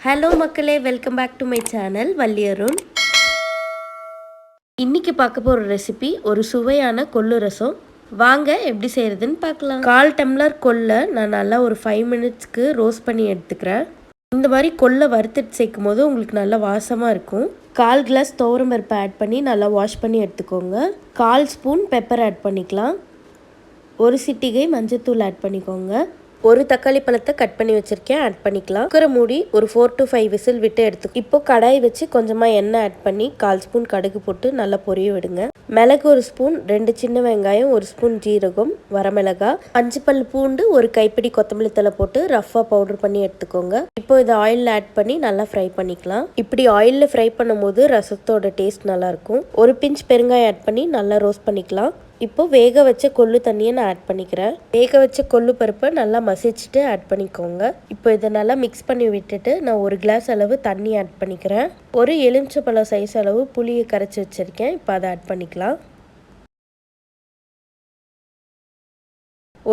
Hello மக்களே, welcome back to my channel வள்ளியருண். இன்னைக்கு பார்க்க போகிற ரெசிபி ஒரு சுவையான கொள்ளு ரசம். வாங்க எப்படி செய்கிறதுன்னு பார்க்கலாம். 1/4 டம்ளர் கொல்லை நான் நல்லா ஒரு 5 மினிட்ஸ்க்கு ரோஸ்ட் பண்ணி எடுத்துக்கிறேன். இந்த மாதிரி கொல்லை வறுத்துட்டு சேர்க்கும் போது உங்களுக்கு நல்லா வாசமாக இருக்கும். 1/4 கிளாஸ் துவரம் பருப்பு ஆட் பண்ணி நல்லா வாஷ் பண்ணி எடுத்துக்கோங்க. 1/4 ஸ்பூன் பெப்பர் ஆட் பண்ணிக்கலாம். ஒரு சிட்டிகை மஞ்சத்தூள் ஆட் பண்ணிக்கோங்க. ஒரு தக்காளி பழத்தை கட் பண்ணி வச்சிருக்கேன், ஆட் பண்ணிக்கலாம். குக்கரை மூடி ஒரு 4 to 5 விசில் விட்டு எடுத்து இப்போ கடாய் வச்சு கொஞ்சமாக எண்ணெய் ஆட் பண்ணி 1/4 ஸ்பூன் கடுகு போட்டு நல்லா பொரிய விடுங்க. மிளகு 1 ஸ்பூன், 2 சின்ன வெங்காயம், 1 ஸ்பூன் ஜீரகம், வரமிளகா, 5 பல் பூண்டு, ஒரு கைப்பிடி கொத்தமல்லி தழை போட்டு ரஃபாக பவுடர் பண்ணி எடுத்துக்கோங்க. இப்போ இதை ஆயிலில் ஆட் பண்ணி நல்லா ஃப்ரை பண்ணிக்கலாம். இப்படி ஆயிலில் ஃப்ரை பண்ணும் போது ரசத்தோட டேஸ்ட் நல்லா இருக்கும். ஒரு பிஞ்ச் பெருங்காயம் ஆட் பண்ணி நல்லா ரோஸ்ட் பண்ணிக்கலாம். இப்போ வேக வச்ச கொள்ளு தண்ணியை நான் ஆட் பண்ணிக்கிறேன். வேக வச்ச கொள்ளு பருப்பை நல்லா மசிச்சுட்டு ஆட் பண்ணிக்கோங்க. இப்போ இதை நல்லா மிக்ஸ் பண்ணி விட்டுட்டு நான் 1 கிளாஸ் அளவு தண்ணி ஆட் பண்ணிக்கிறேன். ஒரு எலுமிச்சைப்பழம் சைஸ் அளவு புளியை கரைச்சி வச்சுருக்கேன். இப்போ அதை ஆட் பண்ணிக்கலாம்.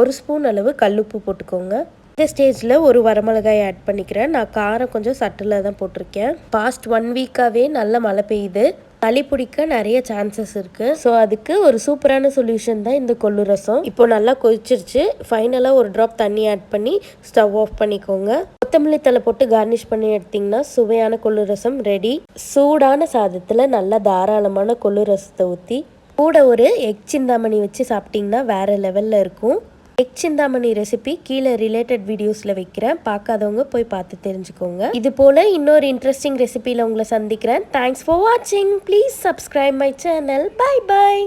1 ஸ்பூன் அளவு கல்லுப்பு போட்டுக்கோங்க. இந்த ஸ்டேஜில் ஒரு வரமிளகாய் ஆட் பண்ணிக்கிறேன். நான் காரம் கொஞ்சம் சட்டில் தான் போட்டிருக்கேன். பாஸ்ட் 1 வீக்காகவே நல்ல மழை பெய்யுது. சளி பிடிக்க நிறைய சான்சஸ் இருக்குது. ஸோ அதுக்கு ஒரு சூப்பரான சொல்யூஷன் தான் இந்த கொள்ளு ரசம். இப்போ நல்லா கொதிச்சிருச்சு. ஃபைனலாக ஒரு ட்ராப் தண்ணி ஆட் பண்ணி ஸ்டவ் ஆஃப் பண்ணிக்கோங்க. கொத்தமல்லி தழை போட்டு கார்னிஷ் பண்ணி எடுத்திங்கன்னா சுவையான கொள்ளு ரசம் ரெடி. சூடான சாதத்தில் நல்லா தாராளமான கொள்ளு ரசத்தை ஊற்றி கூட ஒரு எக் சிந்தாமணி வச்சு சாப்பிட்டிங்கன்னா வேறு லெவலில் இருக்கும். எக் சிந்தாமணி ரெசிபி கீழே ரிலேட்டட் வீடியோஸில் வைக்கிறேன், பார்க்காதவங்க போய் பார்த்து தெரிஞ்சுக்கோங்க. இது போல் இன்னொரு இன்ட்ரெஸ்டிங் ரெசிபியில் உங்களை சந்திக்கிறேன். தேங்க்ஸ் ஃபார் வாட்சிங். Please subscribe my channel. Bye bye.